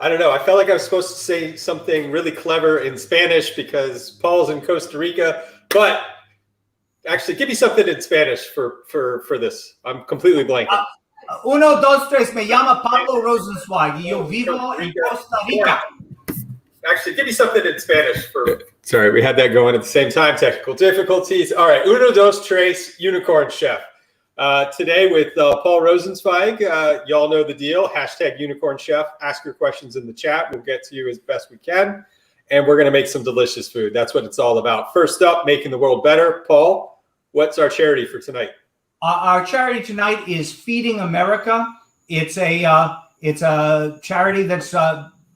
I don't know. I felt like I was supposed to say something really clever in Spanish because Paul's in Costa Rica. But actually, give me something in Spanish for this. I'm completely blanking. Uno, dos, tres. Me llama Pablo Rosenzweig. Y yo vivo en Costa Rica. Actually, give me something in Spanish for. Sorry, we had that going at the same time. Technical difficulties. All right, uno, dos, tres, unicorn chef. Today with Paul Rosenzweig. Y'all know the deal. Hashtag unicorn chef. Ask your questions in the chat. We'll get to you as best we can. And we're going to make some delicious food. That's what it's all about. First up, making the world better. Paul, what's our charity for tonight? Our charity tonight is Feeding America. It's a charity that's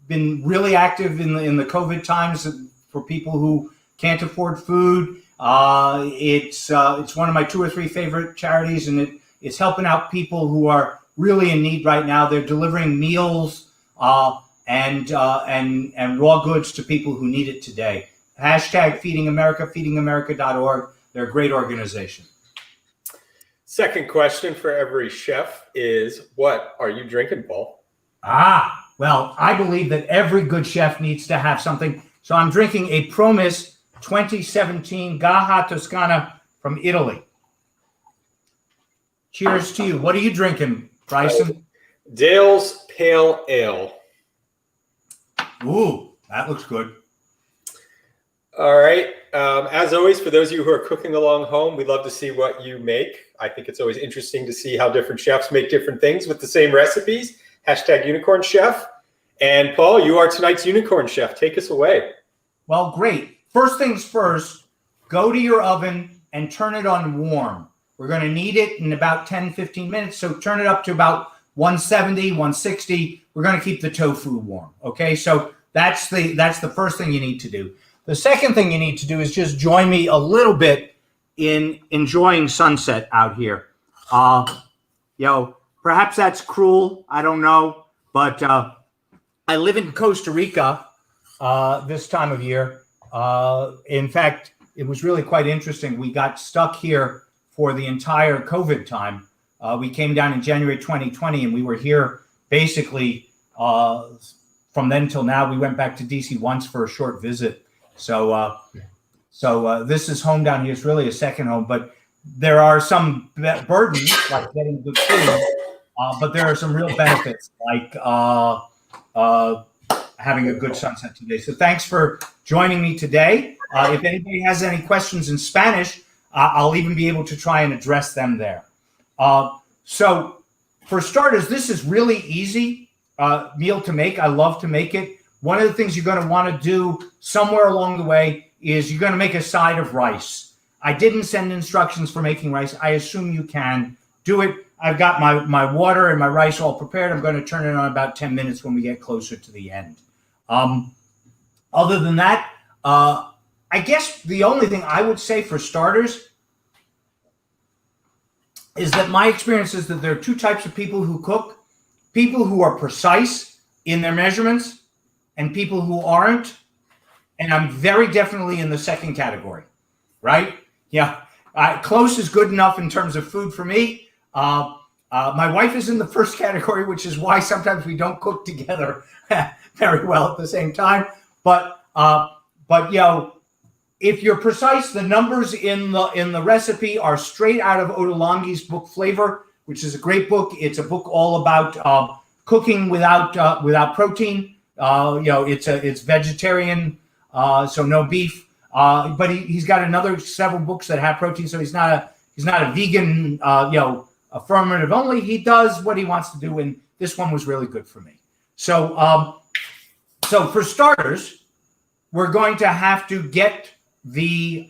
been really active in the COVID times for people who can't afford food. It's one of my 2 or 3 favorite charities, and it's helping out people who are really in need right now. They're delivering meals and raw goods to people who need it today. Hashtag Feeding America, feedingamerica.org. They're a great organization. Second question for every chef is, what are you drinking, Paul? Well, I believe that every good chef needs to have something. So I'm drinking a Promis 2017 Gaja Toscana from Italy. Cheers to you. What are you drinking, Bryson? Dale's Pale Ale. Ooh, that looks good. All right. As always, for those of you who are cooking along home, we'd love to see what you make. I think it's always interesting to see how different chefs make different things with the same recipes. Hashtag unicorn chef. And Paul, you are tonight's unicorn chef. Take us away. Well, great. First things first, go to your oven and turn it on warm. We're going to need it in about 10, 15 minutes. So turn it up to about 170, 160. We're going to keep the tofu warm. Okay. So that's the first thing you need to do. The second thing you need to do is just join me a little bit in enjoying sunset out here. Perhaps that's cruel. I don't know. But I live in Costa Rica this time of year. In fact, it was really quite interesting. We got stuck here for the entire COVID time. We came down in January 2020, and we were here basically from then till now. We went back to DC once for a short visit. So this is home down here. It's really a second home, but there are some burdens like getting good food, but there are some real benefits like having a good sunset today. So thanks for joining me today. If anybody has any questions in Spanish, I'll even be able to try and address them there. So for starters, this is really easy meal to make. I love to make it. One of the things you're going to want to do somewhere along the way is you're going to make a side of rice. I didn't send instructions for making rice. I assume you can do it. I've got my water and my rice all prepared. I'm going to turn it on about 10 minutes when we get closer to the end. Other than that, I guess the only thing I would say for starters is that my experience is that there are 2 types of people who cook: people who are precise in their measurements and people who aren't. And I'm very definitely in the second category, right? Yeah, close is good enough in terms of food for me. My wife is in the first category, which is why sometimes we don't cook together very well at the same time. But if you're precise, the numbers in the recipe are straight out of Ottolenghi's book Flavor, which is a great book. It's a book all about cooking without protein. It's vegetarian, so no beef. But he's got several books that have protein, so he's not a vegan, affirmative only. He does what he wants to do, and this one was really good for me. So for starters, we're going to have to get the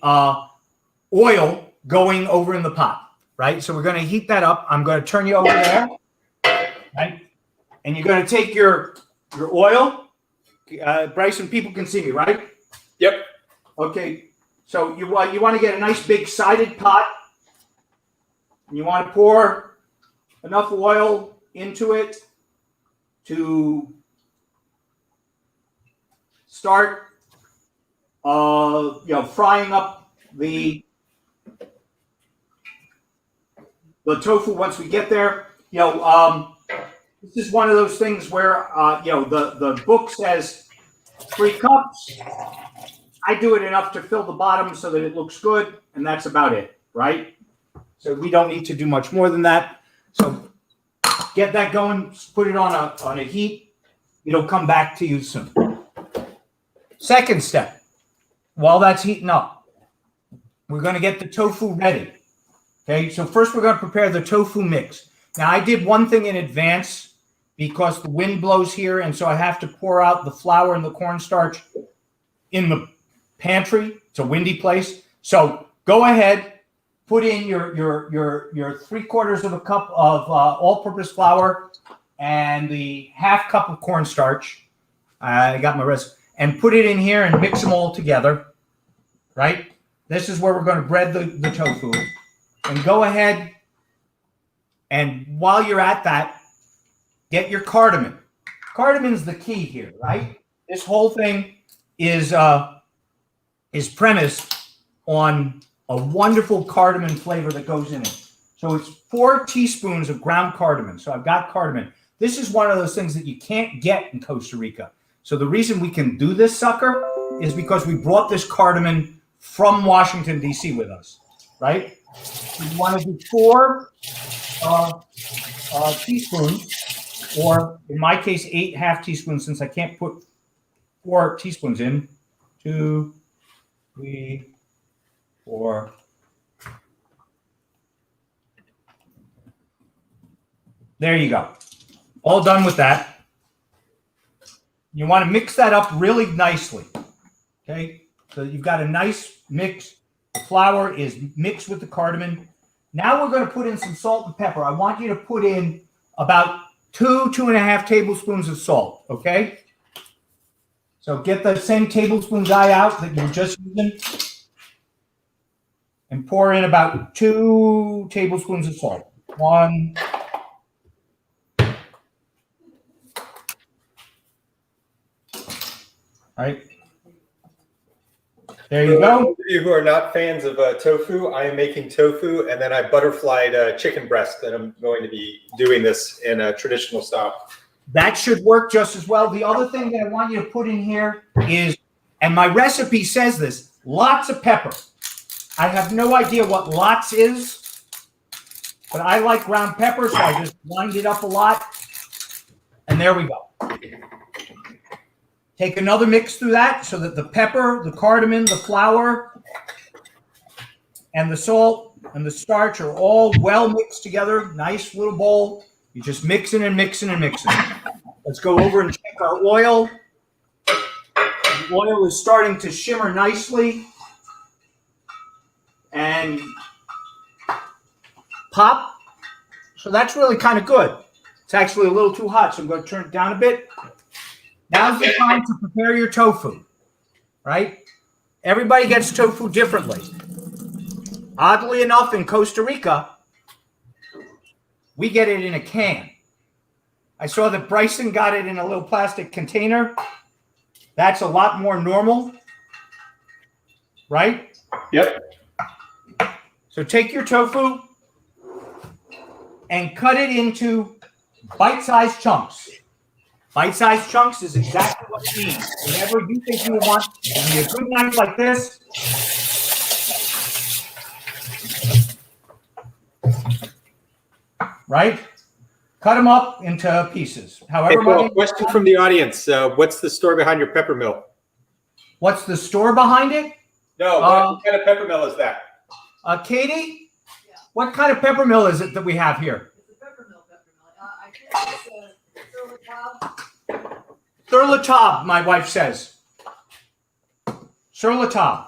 oil going over in the pot, right? So we're going to heat that up. I'm going to turn you over there, right? And you're going to take your oil. Bryson, people can see me, right? Yep. Okay. So you want to get a nice big sided pot. And you want to pour enough oil into it to start frying up the tofu. Once we get there, This is one of those things where, the book says 3 cups. I do it enough to fill the bottom so that it looks good, and that's about it, right? So we don't need to do much more than that. So get that going, put it on a heat. It'll come back to you soon. Second step, while that's heating up, we're going to get the tofu ready. Okay, so first we're going to prepare the tofu mix. Now I did one thing in advance because the wind blows here, and so I have to pour out the flour and the cornstarch in the pantry. It's a windy place. So go ahead, put in your 3/4 of a cup of all-purpose flour and the 1/2 cup of cornstarch. I got my recipe. And put it in here and mix them all together, right? This is where we're going to bread the tofu. And go ahead, and while you're at that, get your cardamom. Cardamon's the key here, right? This whole thing is premised on a wonderful cardamom flavor that goes in it. So it's 4 teaspoons of ground cardamom. So I've got cardamom. This is one of those things that you can't get in Costa Rica. So the reason we can do this sucker is because we brought this cardamom from Washington, D.C. with us, right? We want to do 4 teaspoons, or in my case, 8 half teaspoons, since I can't put 4 teaspoons in. 2, 3, 4. There you go. All done with that. You want to mix that up really nicely. Okay? So you've got a nice mix. The flour is mixed with the cardamom. Now we're going to put in some salt and pepper. I want you to put in about 2.5 tablespoons of salt. Okay? So get the same tablespoon guy out that you were just using and pour in about 2 tablespoons of salt. 1. All right. There you go. For those of you who are not fans of tofu, I am making tofu, and then I butterflied chicken breast, and I'm going to be doing this in a traditional style. That should work just as well. The other thing that I want you to put in here is, and my recipe says this, lots of pepper. I have no idea what lots is, but I like ground pepper, so I just lined it up a lot. And there we go. Take another mix through that so that the pepper, the cardamom, the flour, and the salt and the starch are all well mixed together. Nice little bowl. You're just mixing and mixing and mixing. Let's go over and check our oil. The oil is starting to shimmer nicely and pop. So that's really kind of good. It's actually a little too hot, so I'm going to turn it down a bit. Now's the time to prepare your tofu, right? Everybody gets tofu differently. Oddly enough, in Costa Rica, we get it in a can. I saw that Bryson got it in a little plastic container. That's a lot more normal, right? Yep. So take your tofu and cut it into bite-sized chunks. Bite-sized chunks is exactly what you need. Whenever you think you want, you need a good knife like this. Right? Cut them up into pieces. However Hey, Paul, much. question from the audience. What's the story behind your pepper mill? What's the store behind it? No, what kind of pepper mill is that? Katie? Yeah. What kind of pepper mill is it that we have here? It's a pepper mill. I think it's a Sur la table, my wife says. Sur la table.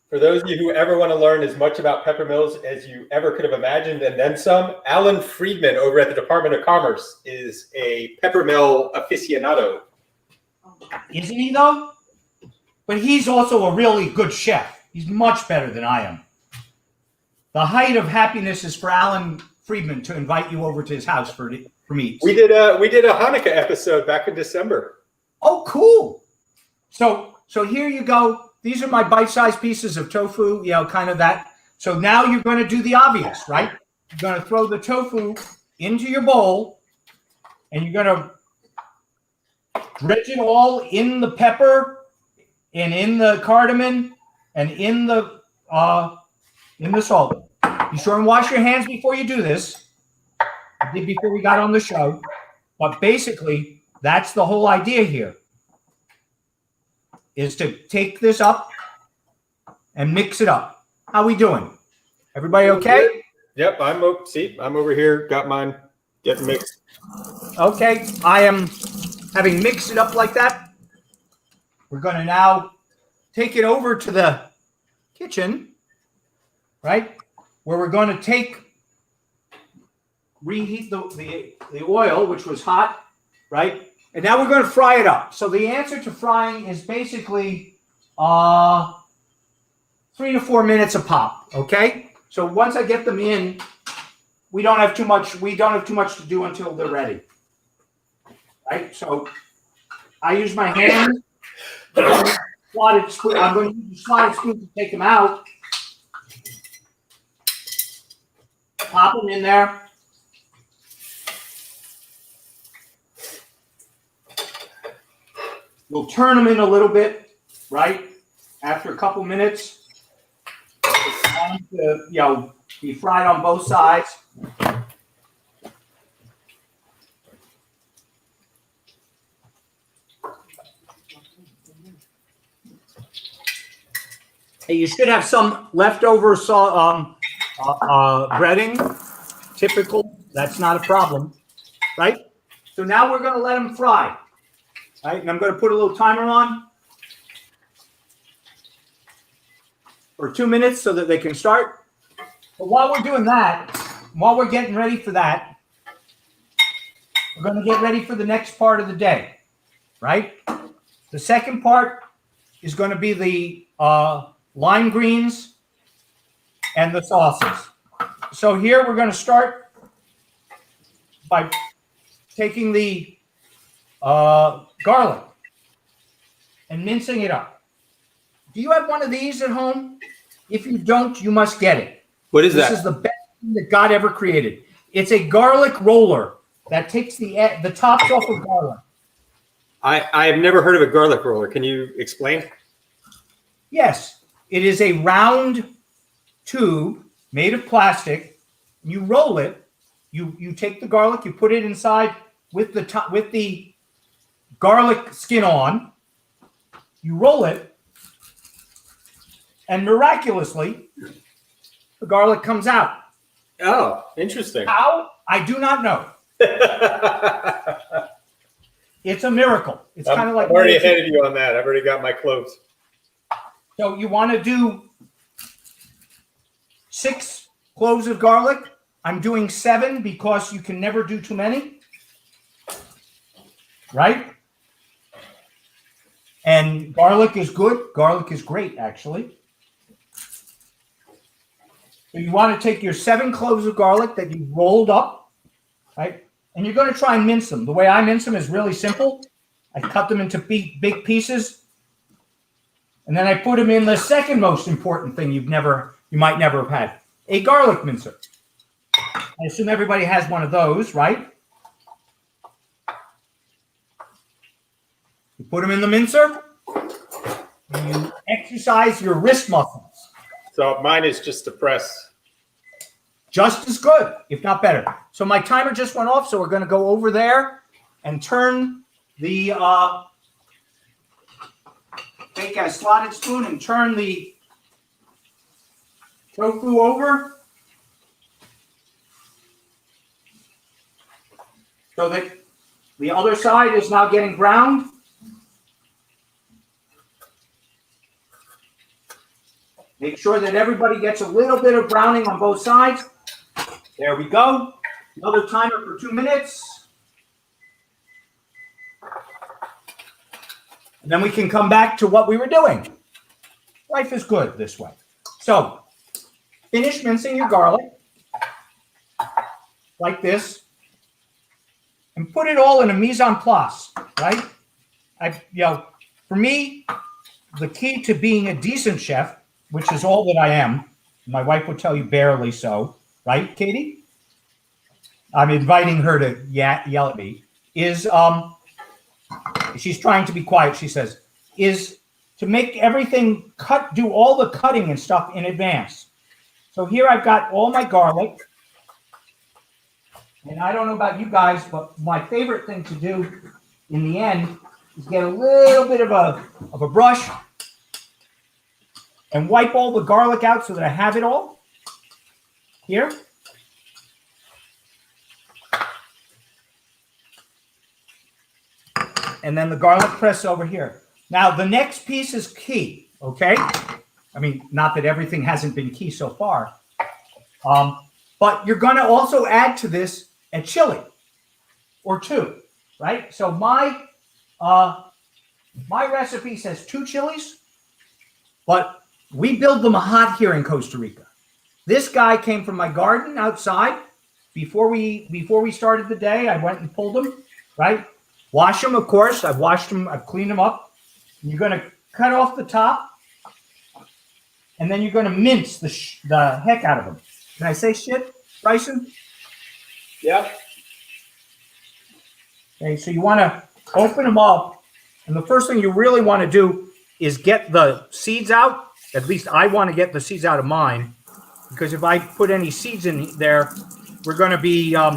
For those of you who ever want to learn as much about pepper mills as you ever could have imagined, and then some, Alan Friedman over at the Department of Commerce is a pepper mill aficionado. Isn't he, though? But he's also a really good chef. He's much better than I am. The height of happiness is for Alan Friedman to invite you over to his house for meats. We did a Hanukkah episode back in December. Oh, cool. So here you go. These are my bite-sized pieces of tofu, kind of that. So now you're going to do the obvious, right? You're going to throw the tofu into your bowl And you're going to dredge it all in the pepper and in the cardamom and in the salt. Be sure and wash your hands before you do this. I did before we got on the show. But basically, that's the whole idea here, is to take this up and mix it up. How we doing? Everybody okay? Yep, I'm over here, got mine getting mixed. Okay, I am having mixed it up like that. We're going to now take it over to the kitchen, right? Where we're going to reheat the oil, which was hot, right? And now we're going to fry it up. So the answer to frying is basically 3 to 4 minutes a pop, okay? So once I get them in, we don't have too much to do until they're ready. Right? So I use my hands. I'm going to use a slotted spoon to take them out. Pop them in there. We'll turn them in a little bit, right? After a couple minutes, it's time to, be fried on both sides. You should have some leftover breading. Typical. That's not a problem, right? So now we're going to let them fry, right? And I'm going to put a little timer on for 2 minutes so that they can start. But while we're doing that, while we're getting ready for that, we're going to get ready for the next part of the day, right? The second part is going to be the lime greens and the sauces. So here we're going to start by taking the garlic and mincing it up. Do you have one of these at home? If you don't, you must get it. What is that? This is the best thing that God ever created. It's a garlic roller that takes the tops off of garlic. I have never heard of a garlic roller. Can you explain? Yes, it is a round tube made of plastic. You roll it. You take the garlic. You put it inside with the garlic skin on. You roll it, and miraculously, the garlic comes out. Oh, interesting. How? I do not know. It's a miracle. It's kind of like... I'm already ahead of you on that. I've already got my cloves. So you want to do 6 cloves of garlic. I'm doing 7 because you can never do too many. Right? And garlic is good. Garlic is great, actually. So you want to take your 7 cloves of garlic that you rolled up, right? And you're going to try and mince them. The way I mince them is really simple. I cut them into big pieces. And then I put them in the second most important thing you might never have had, a garlic mincer. I assume everybody has one of those, right? You put them in the mincer. And you exercise your wrist muscles. So mine is just to press. Just as good, if not better. So my timer just went off, so we're going to go over there and turn the take a slotted spoon and turn the tofu over so that the other side is now getting browned. Make sure that everybody gets a little bit of browning on both sides. There we go. Another timer for 2 minutes. And then we can come back to what we were doing. Life is good this way. So, finish mincing your garlic like this. And put it all in a mise en place, right? For me, the key to being a decent chef, which is all that I am, my wife would tell you barely so, right, Katie? I'm inviting her to yell at me. is she's trying to be quiet. She says, is to make everything do all the cutting and stuff in advance. So here I've got all my garlic. And I don't know about you guys, but my favorite thing to do in the end is get a little bit of a brush and wipe all the garlic out so that I have it all here. And then the garlic press over here. Now, the next piece is key, okay? I mean, not that everything hasn't been key so far. But you're going to also add to this a chili or two, right? So my recipe says 2 chilies, but we build them hot here in Costa Rica. This guy came from my garden outside. Before we started the day, I went and pulled them, right? Wash them, of course. I've washed them. I've cleaned them up. You're going to cut off the top, and then you're going to mince the heck out of them. Can I say shit, Bryson? Yeah. Okay, so you want to open them up, and the first thing you really want to do is get the seeds out. At least I want to get the seeds out of mine, because if I put any seeds in there, we're going to be a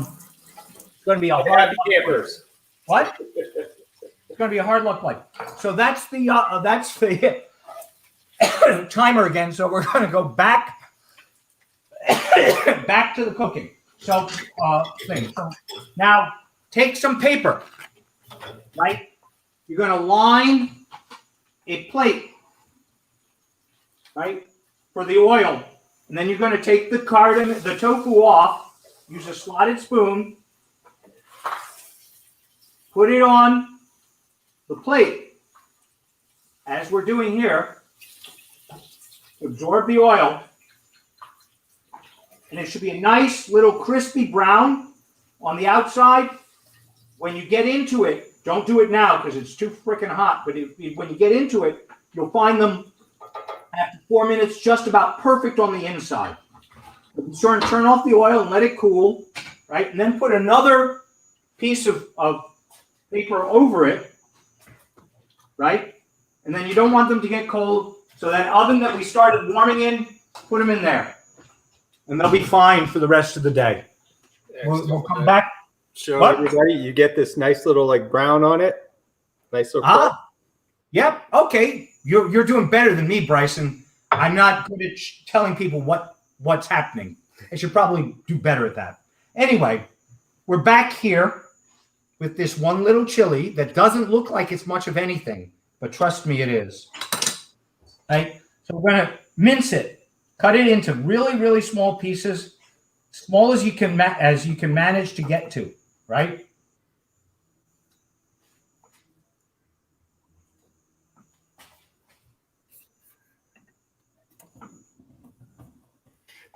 hard campers. What? It's going to be a hard luck play. So that's the timer again. So we're going to go back to the cooking. So So now take some paper, right? You're going to line a plate, right, for the oil, and then you're going to take the tofu off. Use a slotted spoon. Put it on the plate, as we're doing here. Absorb the oil. And it should be a nice little crispy brown on the outside. When you get into it, don't do it now because it's too freaking hot. But when you get into it, you'll find them after 4 minutes just about perfect on the inside. But be sure and turn off the oil and let it cool, right? And then put another piece of paper over it, right? And then you don't want them to get cold. So that oven that we started warming in, put them in there. And they'll be fine for the rest of the day. We'll come back. Show everybody. You get this nice little like brown on it. Nice little. Yep. Okay. You're doing better than me, Bryson. I'm not good at telling people what's happening. I should probably do better at that. Anyway, we're back here with this one little chili that doesn't look like it's much of anything, but trust me, it is. Right? So we're going to mince it, cut it into really, really small pieces, small as you can manage to get to, right?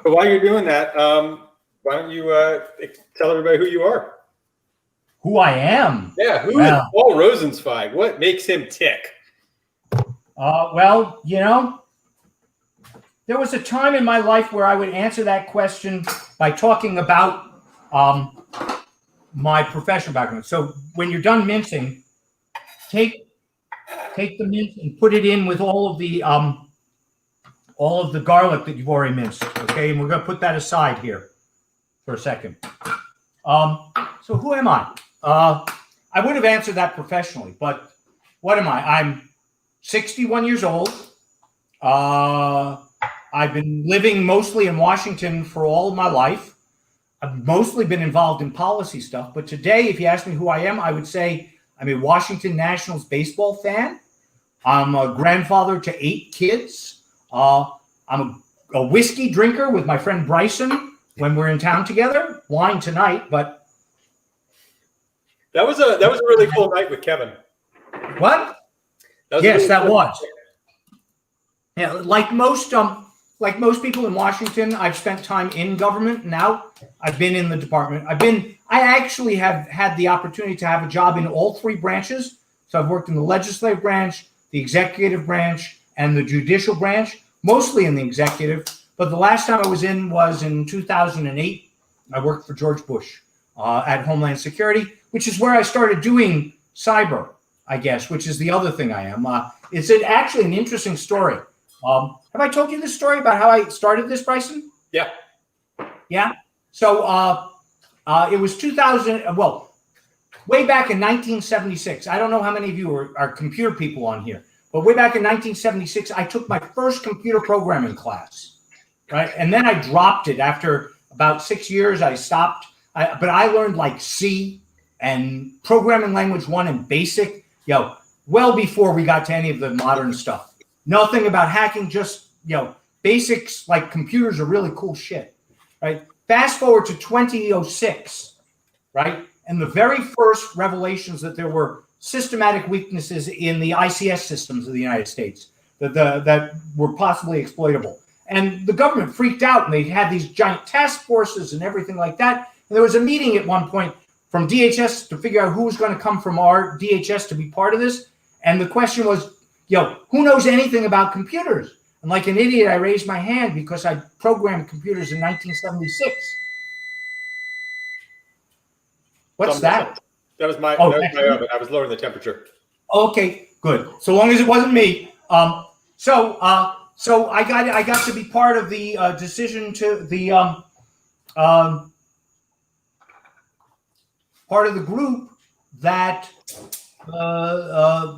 But while you're doing that, why don't you tell everybody who you are? Who I am? Yeah, who is Paul Rosenzweig? What makes him tick? Well, there was a time in my life where I would answer that question by talking about my professional background. So when you're done mincing, take the mince and put it in with all of the garlic that you've already minced. Okay, and we're going to put that aside here for a second. So who am I? I would have answered that professionally, but what am I? I'm 61 years old. I've been living mostly in Washington for all of my life. I've mostly been involved in policy stuff, but today, if you ask me who I am, I would say I'm a Washington Nationals baseball fan. I'm a grandfather to 8 kids. I'm a whiskey drinker with my friend Bryson when we're in town together. Wine tonight, but that was a really cool night with Kevin. What? That was. Yeah, like most people in Washington, I've spent time in government. Now I've been in the department. I actually have had the opportunity to have a job in all 3 branches. So I've worked in the legislative branch, the executive branch, and the judicial branch, mostly in the executive. But the last time I was in 2008. I worked for George Bush at Homeland Security, which is where I started doing cyber, I guess, which is the other thing I am. It's actually an interesting story. Have I told you this story about how I started this, Bryson? Yeah. Yeah. So it was 2000. Well, way back in 1976. I don't know how many of you are computer people on here, but way back in 1976, I took my first computer programming class, right? And then I dropped it after about 6 years. I stopped. But I learned like C and programming language 1 and basic, well before we got to any of the modern stuff. Nothing about hacking, just, basics, like computers are really cool shit, right? Fast forward to 2006, right? And the very first revelations that there were systematic weaknesses in the ICS systems of the United States that were possibly exploitable. And the government freaked out, and they had these giant task forces and everything like that. And there was a meeting at one point from DHS to figure out who was going to come from our DHS to be part of this. And the question was, who knows anything about computers? And like an idiot, I raised my hand because I programmed computers in 1976. What's that? That was my oven. I was lowering the temperature. Okay, good. So long as it wasn't me. So I got to be part of the decision to the part of the group that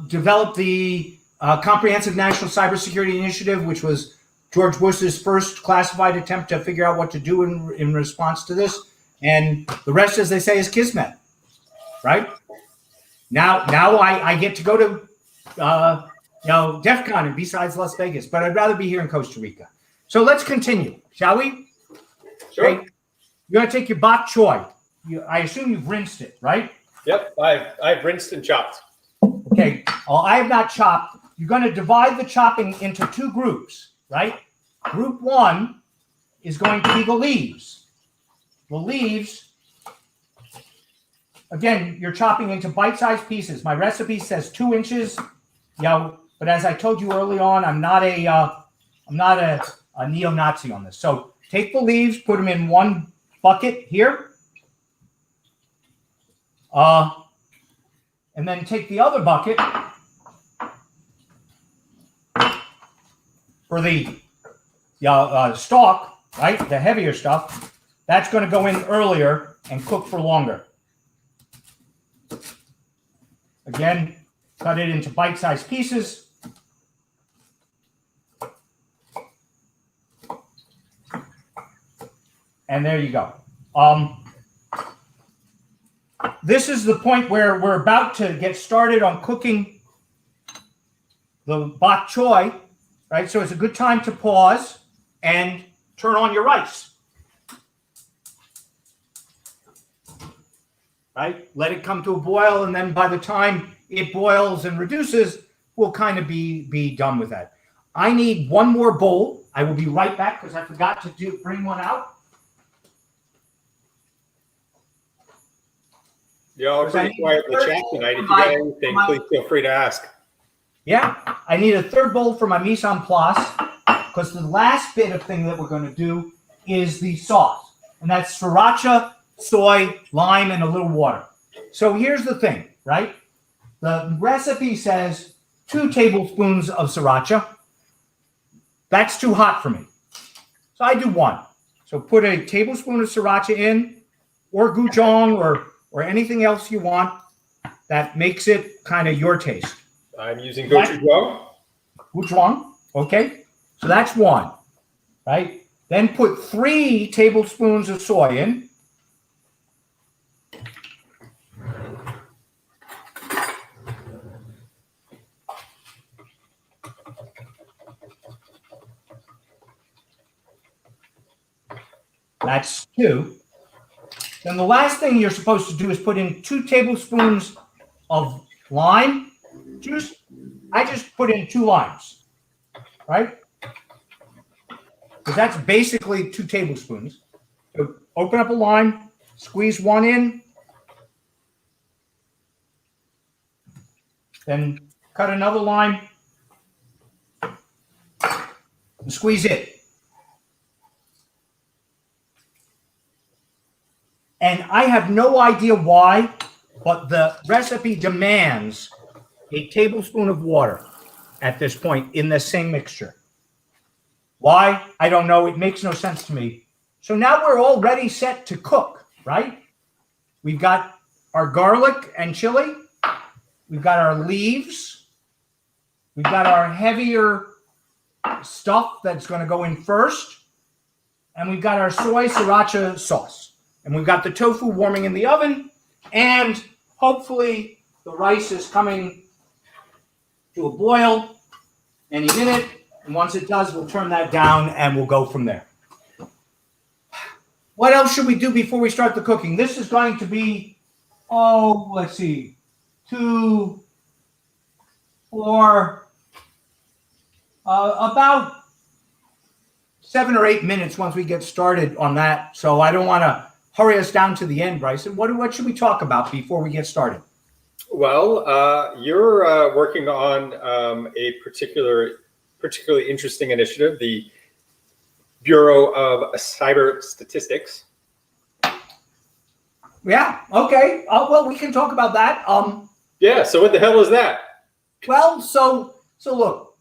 developed the Comprehensive National Cybersecurity Initiative, which was George Bush's first classified attempt to figure out what to do in response to this. And the rest, as they say, is kismet, right? Now I get to go to DEF CON and besides Las Vegas, but I'd rather be here in Costa Rica. So let's continue, shall we? Sure. Okay. You're going to take your bok choy. I assume you've rinsed it, right? Yep, I've rinsed and chopped. Okay. Well, I have not chopped. You're going to divide the chopping into 2 groups, right? Group 1 is going to be the leaves. The leaves, again, you're chopping into bite-sized pieces. My recipe says 2 inches, but as I told you early on, I'm not a neo-Nazi on this. So take the leaves, put them in one bucket here, and then take the other bucket for the stalk, right? The heavier stuff. That's going to go in earlier and cook for longer. Again, cut it into bite-sized pieces. And there you go. This is the point where we're about to get started on cooking the bok choy, right? So it's a good time to pause and turn on your rice. Right? Let it come to a boil, and then by the time it boils and reduces, we'll kind of be done with that. I need one more bowl. I will be right back because I forgot to bring one out. Y'all are pretty quiet in the chat tonight. If you got anything, please feel free to ask. Yeah, I need a 3rd bowl for my mise en place because the last bit of thing that we're going to do is the sauce, and that's sriracha, soy, lime, and a little water. So here's the thing, right? The recipe says 2 tablespoons of sriracha. That's too hot for me. So I do 1. So put a tablespoon of sriracha in, or gochujang, or anything else you want that makes it kind of your taste. I'm using gochujang. Gochujang, okay. So that's 1, right? Then put 3 tablespoons of soy in. That's 2. Then the last thing you're supposed to do is put in 2 tablespoons of lime juice. I just put in 2 limes, right? Because that's basically 2 tablespoons. So open up a lime, squeeze 1 in, then cut another lime, and squeeze it. And I have no idea why, but the recipe demands a tablespoon of water at this point in the same mixture. Why? I don't know. It makes no sense to me. So now we're all ready set to cook, right? We've got our garlic and chili. We've got our leaves. We've got our heavier stuff that's going to go in first. And we've got our soy sriracha sauce. And we've got the tofu warming in the oven. And hopefully the rice is coming to a boil any minute. And once it does, we'll turn that down and we'll go from there. What else should we do before we start the cooking? This is going to be, let's see, 2, 4, about 7 or 8 minutes once we get started on that. So I don't want to hurry us down to the end, Bryson. What should we talk about before we get started? Well, you're working on a particularly interesting initiative, the Bureau of Cyber Statistics. Yeah. Okay. Well, we can talk about that. Yeah. So what the hell is that? Well, so look,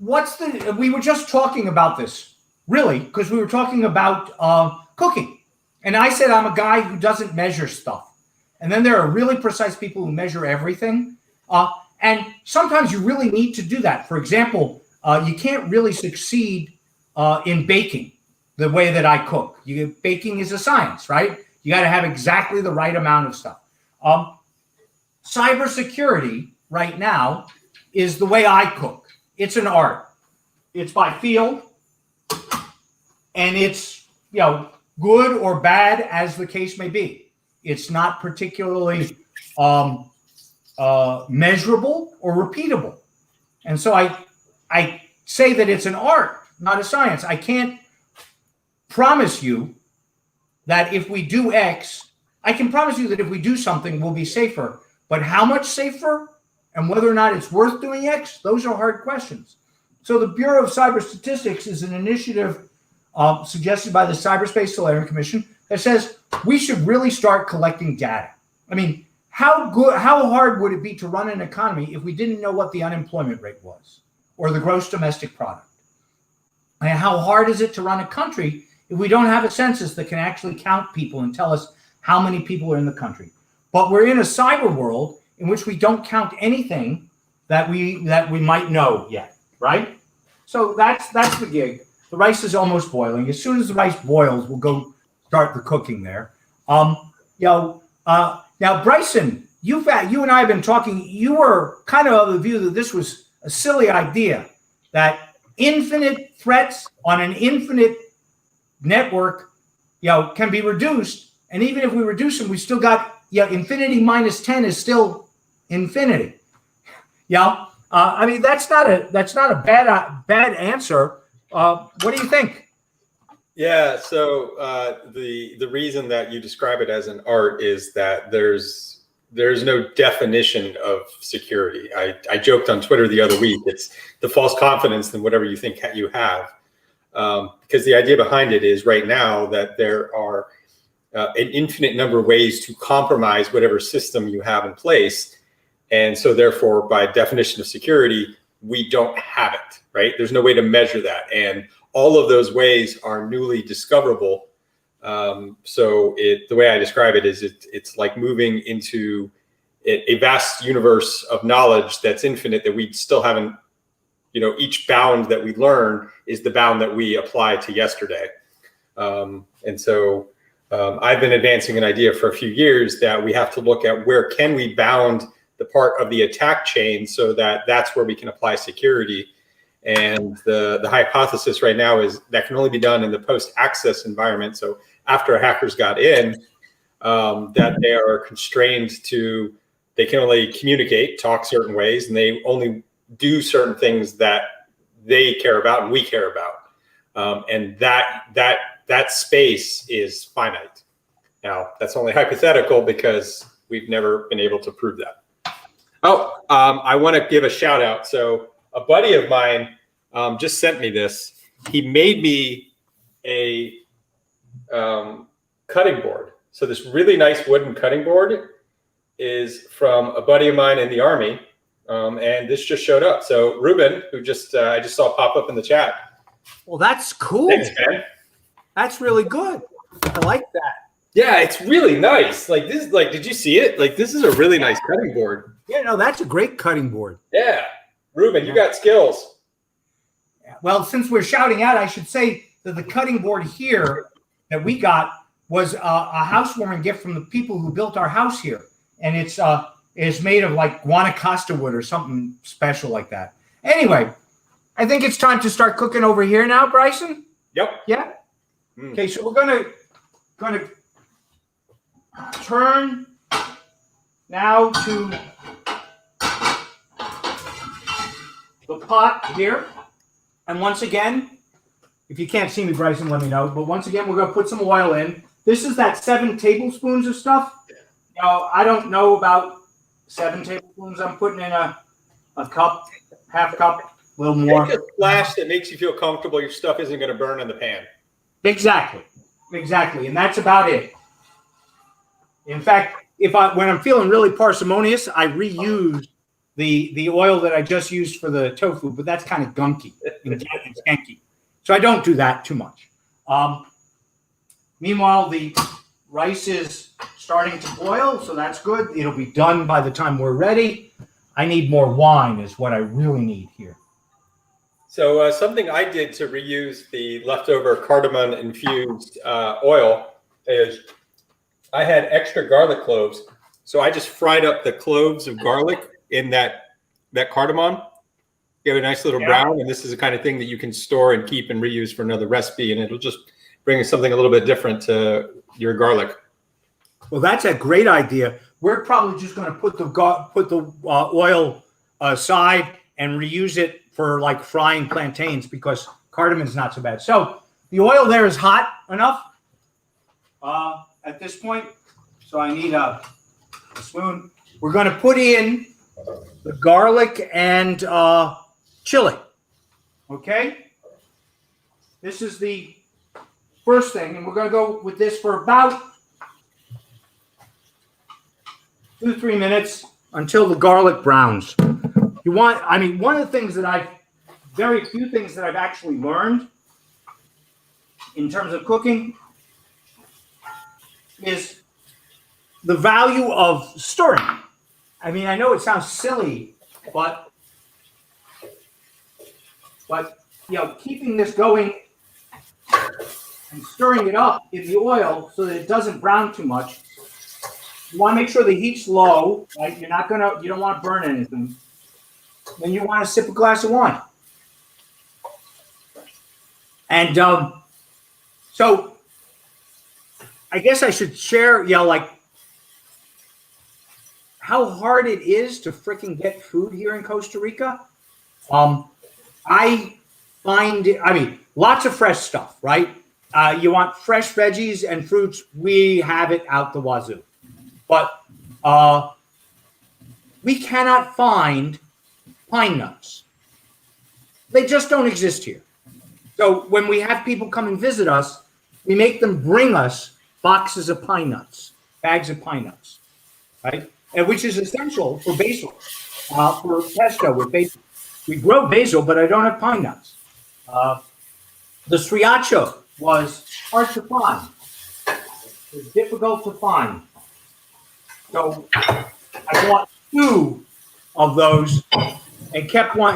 we were just talking about this, really, because we were talking about cooking. And I said, I'm a guy who doesn't measure stuff. And then there are really precise people who measure everything. And sometimes you really need to do that. For example, you can't really succeed in baking the way that I cook. Baking is a science, right? You got to have exactly the right amount of stuff. Cybersecurity right now is the way I cook. It's an art. It's by field, and it's good or bad as the case may be. It's not particularly measurable or repeatable, and so I say that it's an art, not a science. I can't promise you that if we do X, I can promise you that if we do something, we'll be safer. But how much safer and whether or not it's worth doing X, those are hard questions. So the Bureau of Cyber Statistics is an initiative suggested by the Cyberspace Solarium Commission that says we should really start collecting data. I mean, how hard would it be to run an economy if we didn't know what the unemployment rate was or the gross domestic product? And how hard is it to run a country if we don't have a census that can actually count people and tell us how many people are in the country? But we're in a cyber world in which we don't count anything that we might know yet, right? So that's the gig. The rice is almost boiling. As soon as the rice boils, we'll go start the cooking there. Now, Bryson, you and I have been talking. You were kind of the view that this was a silly idea, that infinite threats on an infinite network, can be reduced. And even if we reduce them, we still got, infinity minus 10 is still infinity. I mean, that's not a bad answer. What do you think? Yeah. So the reason that you describe it as an art is that there's no definition of security. I joked on Twitter the other week. It's the false confidence in whatever you think you have. Because the idea behind it is right now that there are an infinite number of ways to compromise whatever system you have in place. And so therefore, by definition of security, we don't have it, right? There's no way to measure that. And all of those ways are newly discoverable. So the way I describe it is it's like moving into a vast universe of knowledge that's infinite that we still haven't, each bound that we learn is the bound that we apply to yesterday. And so I've been advancing an idea for a few years that we have to look at where can we bound the part of the attack chain so that that's where we can apply security. And the hypothesis right now is that can only be done in the post-access environment. So after hackers got in, that they are constrained to, they can only communicate, talk certain ways, and they only do certain things that they care about and we care about. And that space is finite. Now, that's only hypothetical because we've never been able to prove that. I want to give a shout out. So a buddy of mine just sent me this. He made me a cutting board. So this really nice wooden cutting board. is from a buddy of mine in the Army, and this just showed up. So Ruben, who I just saw pop up in the chat. Well, that's cool. Thanks, man. That's really good. I like that. Yeah, it's really nice. Like this, did you see it? Like this is a really nice cutting board. Yeah, no, that's a great cutting board. Yeah, Ruben, you got skills. Well, since we're shouting out, I should say that the cutting board here that we got was a housewarming gift from the people who built our house here, and it's made of like Guanacaste wood or something special like that. Anyway, I think it's time to start cooking over here now, Bryson. Yep. Yeah. Okay, so we're gonna turn now to the pot here. And once again, if you can't see me, Bryson, let me know. But once again, we're going to put some oil in. This is that 7 tablespoons of stuff. Now, I don't know about 7 tablespoons. I'm putting in a cup, half cup, a little more. Take a splash that makes you feel comfortable. Your stuff isn't going to burn in the pan. Exactly. And that's about it. In fact, when I'm feeling really parsimonious, I reuse the oil that I just used for the tofu, but that's kind of gunky and skanky. So I don't do that too much. Meanwhile, the rice is starting to boil, so that's good. It'll be done by the time we're ready. I need more wine is what I really need here. So something I did to reuse the leftover cardamom infused oil is I had extra garlic cloves. So I just fried up the cloves of garlic in that cardamom. Give it a nice little brown, and this is the kind of thing that you can store and keep and reuse for another recipe, and it'll just bring something a little bit different to your garlic. Well, that's a great idea. We're probably just going to put the oil aside and reuse it for like frying plantains because cardamon's not so bad. So the oil there is hot enough at this point. So I need a spoon. We're going to put in the garlic and chili. Okay? This is the first thing, and we're going to go with this for about 2-3 minutes until the garlic browns. One of the things very few things that I've actually learned in terms of cooking is the value of stirring. I mean, I know it sounds silly, but keeping this going and stirring it up in the oil so that it doesn't brown too much. You want to make sure the heat's low, right? You don't want to burn anything. Then you want to sip a glass of wine. And so I guess I should share, how hard it is to freaking get food here in Costa Rica. I find, lots of fresh stuff, right? You want fresh veggies and fruits, we have it out the wazoo. But we cannot find pine nuts. They just don't exist here. So when we have people come and visit us, we make them bring us boxes of pine nuts, bags of pine nuts, right? And which is essential for basil, for pesto with basil. We grow basil, but I don't have pine nuts. The sriracha was hard to find. It was difficult to find. So I bought 2 of those and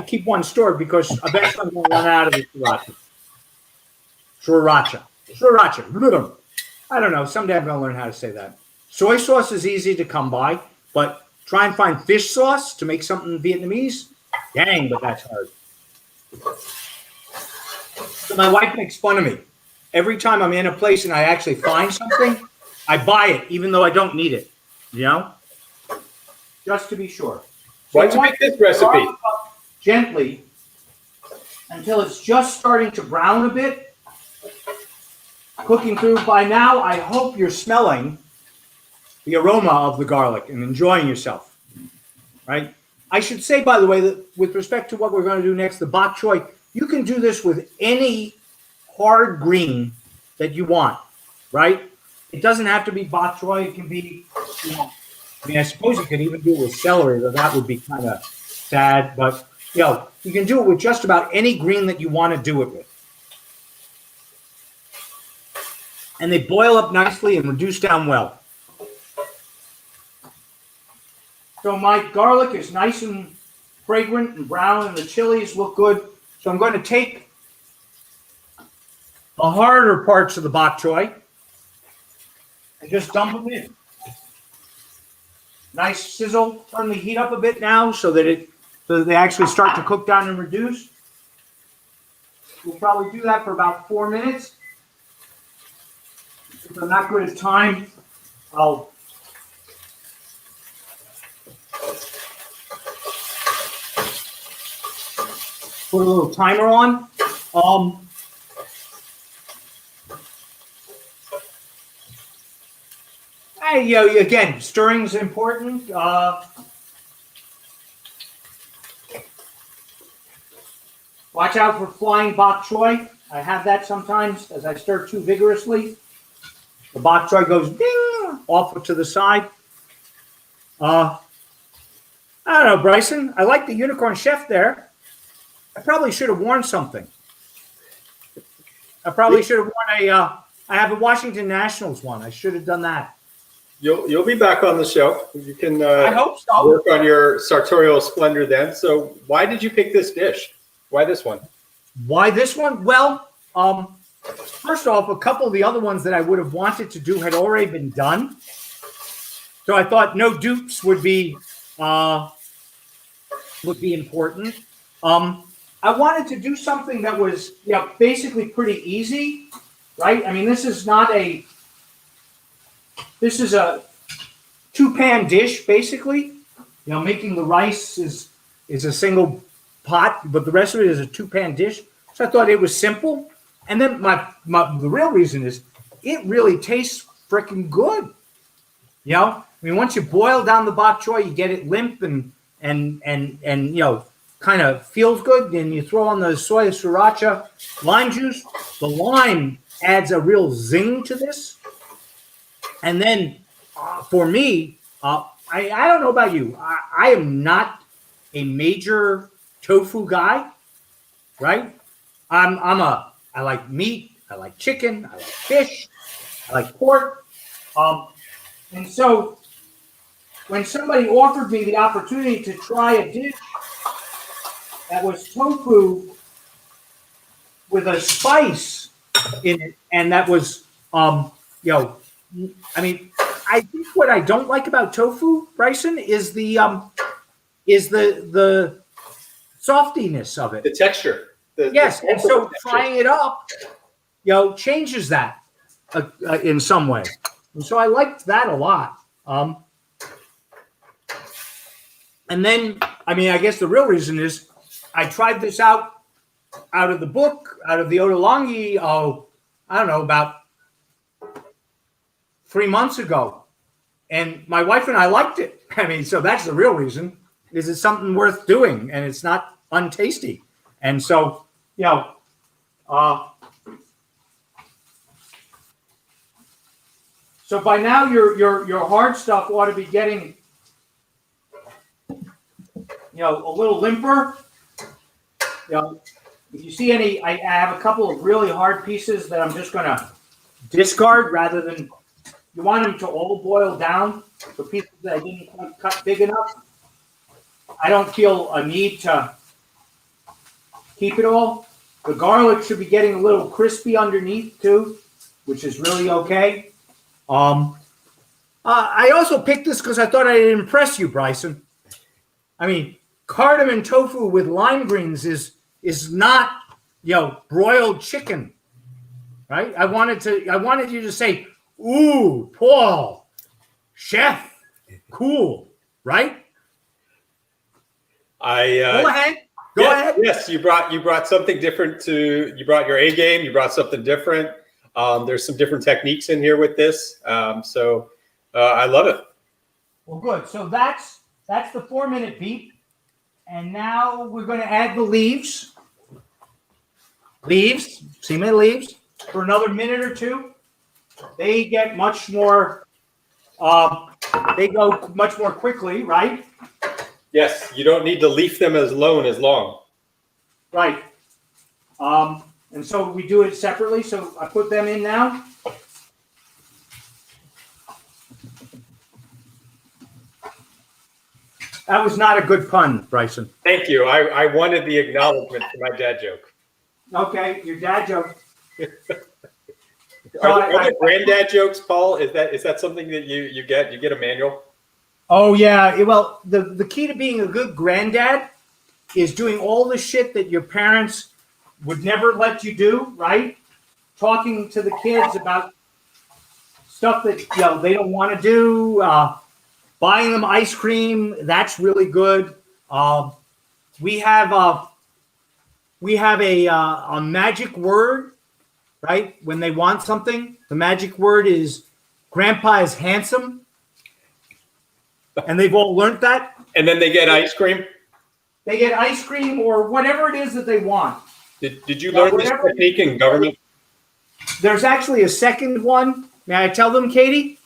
keep one stored because eventually I'm going to run out of the sriracha. Sriracha. I don't know. Someday I'm going to learn how to say that. Soy sauce is easy to come by, but try and find fish sauce to make something Vietnamese. Dang, but that's hard. So my wife makes fun of me. Every time I'm in a place and I actually find something, I buy it, even though I don't need it. Just to be sure. So Why don't you make this recipe? Gently until it's just starting to brown a bit. Cooking through. By now, I hope you're smelling the aroma of the garlic and enjoying yourself, right? I should say, by the way, that with respect to what we're going to do next, the bok choy, you can do this with any hard green that you want, right? It doesn't have to be bok choy. It can be I mean, I suppose you could even do it with celery, though that would be kind of sad. But, you can do it with just about any green that you want to do it with. And they boil up nicely and reduce down well. So my garlic is nice and fragrant and brown, and the chilies look good. So I'm going to take the harder parts of the bok choy and just dump them in. Nice sizzle. Turn the heat up a bit now so that they actually start to cook down and reduce. We'll probably do that for about 4 minutes. If I'm not good at time, I'll put a little timer on. Again, stirring is important. Watch out for flying bok choy. I have that sometimes as I stir too vigorously. The bok choy goes ding off to the side. I don't know, Bryson. I like the unicorn chef there. I probably should have worn something. I probably should have worn I have a Washington Nationals one. I should have done that. You'll be back on the show. You can I hope so. Work on your sartorial splendor then. So why did you pick this dish? Why this one? Why this one? Well, first off, a couple of the other ones that I would have wanted to do had already been done. So I thought no dupes would be important. I wanted to do something that was basically pretty easy, right? I mean, this is a 2-pan dish basically. Making the rice is a single pot, but the rest of it is a 2-pan dish. So I thought it was simple. And then the real reason is it really tastes freaking good. I mean, once you boil down the bok choy, you get it limp and kind of feels good. Then you throw on the soy sriracha, lime juice. The lime adds a real zing to this. And then for me, I don't know about you. I am not a major tofu guy, right? I like meat. I like chicken. I like fish. I like pork. And so when somebody offered me the opportunity to try a dish that was tofu with a spice in it, and that was, I mean, I think what I don't like about tofu, Bryson, is the softiness of it. The texture. Yes, and so frying it up, changes that in some way. And so I liked that a lot. And then, I mean, I guess the real reason is I tried this out of the book, out of the Ottolenghi, I don't know, about 3 months ago. And my wife and I liked it. I mean, so that's the real reason, is it's something worth doing and it's not untasty. And so, so by now your hard stuff ought to be getting, a little limper. If you see any, I have a couple of really hard pieces that I'm just going to discard rather than, you want them to all boil down. The pieces that I didn't quite cut big enough, I don't feel a need to keep it all. The garlic should be getting a little crispy underneath too, which is really okay. I also picked this because I thought I'd impress you, Bryson. I mean, cardamom tofu with lime greens is not, broiled chicken, right? I wanted you to say, "Ooh, Paul, chef, cool," right? Go ahead. Go ahead. Yes, you brought something different you brought your A game. You brought something different. There's some different techniques in here with this. So I love it. Well, good. So that's the 4-minute beep. And now we're going to add the leaves. See my leaves? For another minute or two. They get much more they go much more quickly, right? Yes, you don't need to leaf them as long. Right. And so we do it separately. So I put them in now. That was not a good pun, Bryson. Thank you. I wanted the acknowledgement for my dad joke. Okay, your dad joke. Are there granddad jokes, Paul? Is that something that you get? You get a manual? Oh yeah. Well, the key to being a good granddad is doing all the shit that your parents would never let you do, right? Talking to the kids about stuff that they don't want to do. Buying them ice cream, that's really good. We have a magic word, right? When they want something, the magic word is "Grandpa is handsome," and they've all learned that. And then they get ice cream. They get ice cream or whatever it is that they want. Did you learn this technique in government? There's actually a second one. May I tell them, Katie?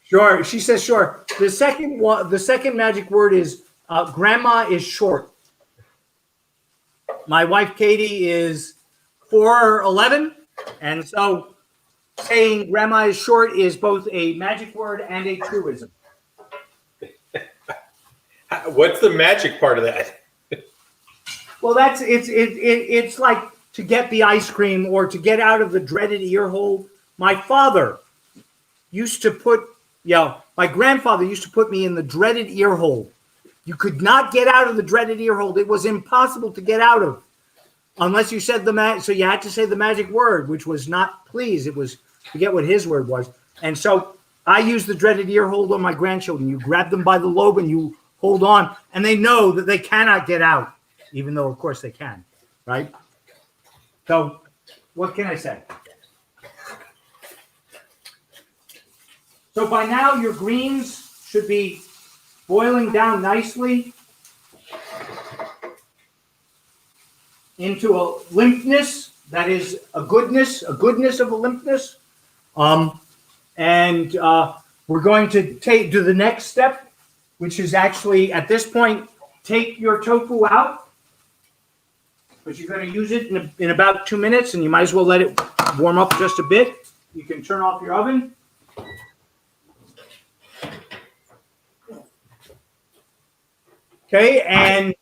Sure. She says sure. The second magic word is grandma is short. My wife Katie is 4'11", and so saying grandma is short is both a magic word and a truism. What's the magic part of that? Well, it's like to get the ice cream or to get out of the dreaded ear hole. My father used to put, my grandfather used to put me in the dreaded ear hole. You could not get out of the dreaded ear hole. It was impossible to get out of unless you said so you had to say the magic word, which was not please. It was, forget what his word was. And so I use the dreaded ear hole on my grandchildren. You grab them by the lobe and you hold on, and they know that they cannot get out, even though, of course, they can, right? So what can I say? So by now, your greens should be boiling down nicely into a limpness that is a goodness of a limpness. And we're going to do the next step, which is actually, at this point, take your tofu out. But you're going to use it in about 2 minutes, and you might as well let it warm up just a bit. You can turn off your oven. Okay, and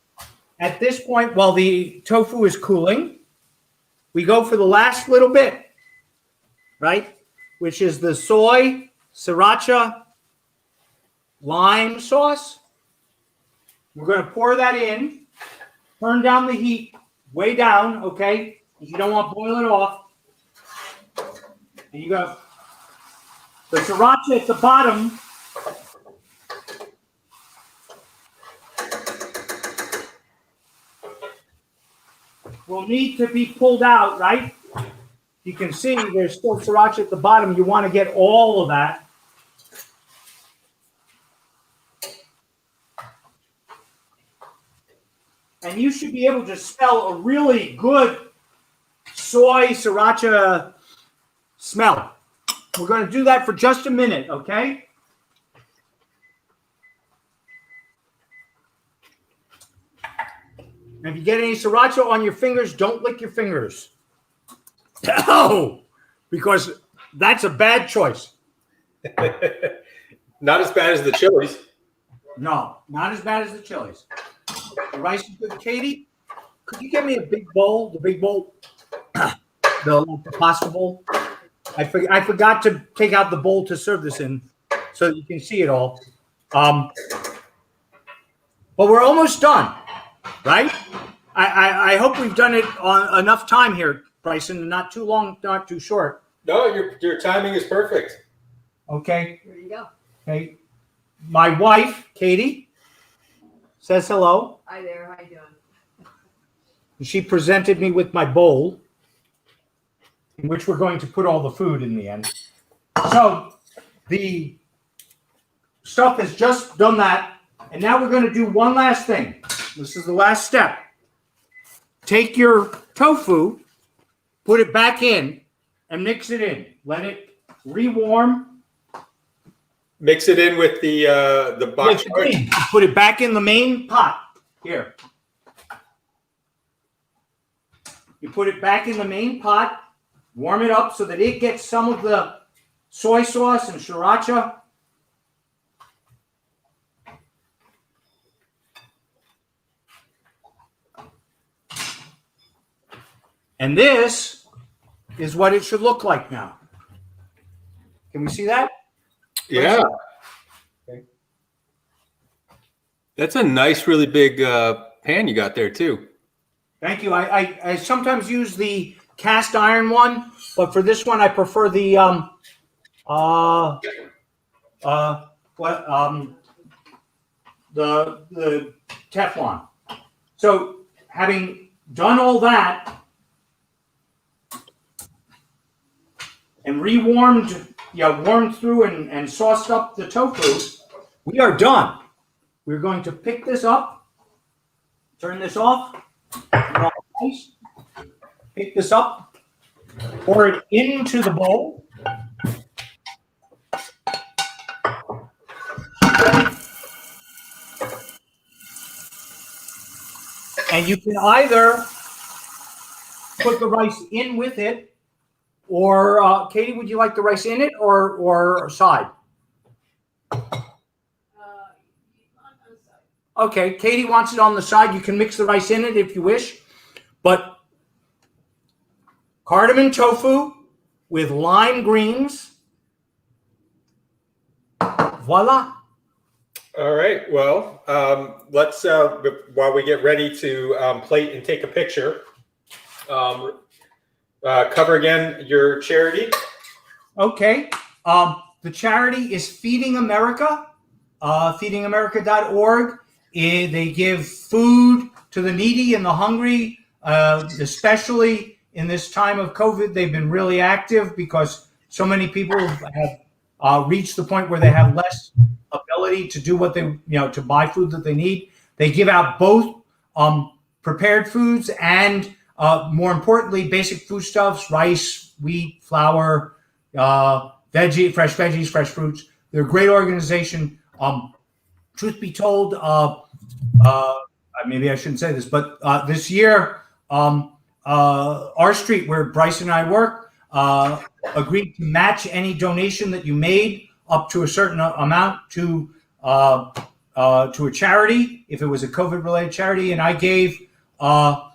at this point, while the tofu is cooling, we go for the last little bit, right? Which is the soy, sriracha, lime sauce. We're going to pour that in, turn down the heat way down, okay? You don't want to boil it off. And you go, the sriracha at the bottom will need to be pulled out, right? You can see there's still sriracha at the bottom. You want to get all of that. And you should be able to smell a really good soy sriracha smell. We're going to do that for just a minute, okay? And if you get any sriracha on your fingers, don't lick your fingers. No, because that's a bad choice. Not as bad as the chilies. No, not as bad as the chilies. The rice is good. Katie, could you get me a big bowl? The big bowl, the pasta bowl. I forgot to take out the bowl to serve this in, so that you can see it all. But we're almost done, right? I hope we've done it on enough time here, Bryson. Not too long, not too short. No, your timing is perfect. Okay. There you go. Okay. My wife, Katie, says hello. Hi there. How you doing? She presented me with my bowl, in which we're going to put all the food in the end. So the stuff has just done that, and now we're going to do one last thing. This is the last step. Take your tofu, put it back in, and mix it in. Let it rewarm. Mix it in with the bok With the choy. cream. Put it back in the main pot. Here. You put it back in the main pot, warm it up so that it gets some of the soy sauce and sriracha. And this is what it should look like now. Can we see that? Yeah. Okay. That's a nice, really big pan you got there too. Thank you. I sometimes use the cast iron one, but for this one I prefer the the Teflon. So having done all that and warmed through and sauced up the tofu, we are done. We're going to pick this up, turn this off, pick this up, pour it into the bowl. And you can either put the rice in with it, or Katie, would you like the rice in it or side? Okay, Katie wants it on the side. You can mix the rice in it if you wish, but cardamom tofu with lime greens. Voila. All right. Well, let's while we get ready to plate and take a picture. Cover again your charity. Okay. The charity is Feeding America, feedingamerica.org. They give food to the needy and the hungry, especially in this time of COVID. They've been really active because so many people have reached the point where they have less ability to do what they, to buy food that they need. They give out both prepared foods and more importantly, basic foodstuffs, rice, wheat, flour, fresh veggies, fresh fruits. They're a great organization. Truth be told, maybe I shouldn't say this, but this year, our street where Bryce and I work agreed to match any donation that you made up to a certain amount to a charity, if it was a COVID-related charity, and I gave the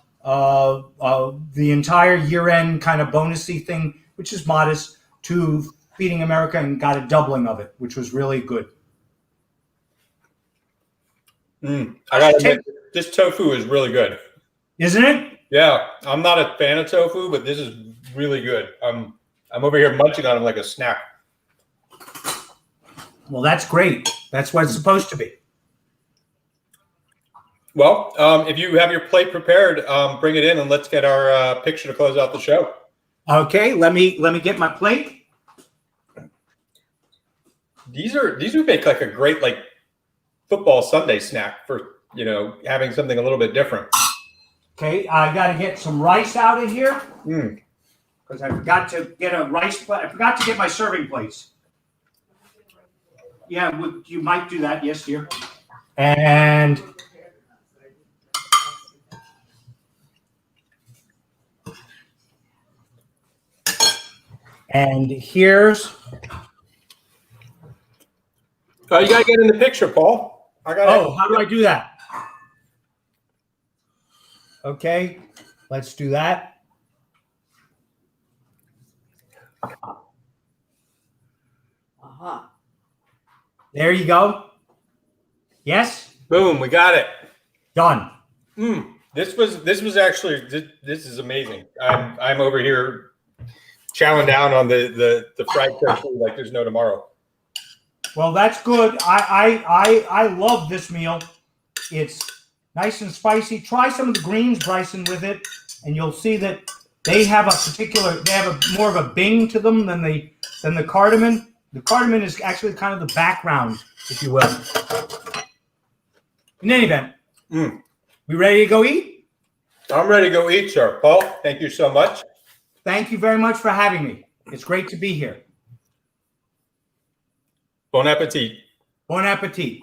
entire year-end kind of bonusy thing, which is modest, to Feeding America and got a doubling of it, which was really good. I gotta admit, this tofu is really good. Isn't it? Yeah, I'm not a fan of tofu, but this is really good. I'm over here munching on it like a snack. Well, that's great. That's what it's supposed to be. Well, if you have your plate prepared, bring it in and let's get our picture to close out the show. Okay, let me get my plate. These would make like a great football Sunday snack for having something a little bit different. Okay, I got to get some rice out of here because I forgot to get a rice plate. I forgot to get my serving plates. Yeah, you might do that. Yes, dear. And here's. Oh, you gotta get in the picture, Paul. How do I do that? Okay, let's do that. There you go. Yes. Boom, we got it. Done. This was actually this is amazing. I'm over here chowing down on the fried tofu like there's no tomorrow. Well, that's good. I love this meal. It's nice and spicy. Try some of the greens, Bryson, with it, and you'll see that they have more of a bing to them than the cardamom. The cardamom is actually kind of the background, if you will. In any event, we ready to go eat? I'm ready to go eat, sir. Paul, thank you so much. Thank you very much for having me. It's great to be here. Bon appetit. Bon appetit.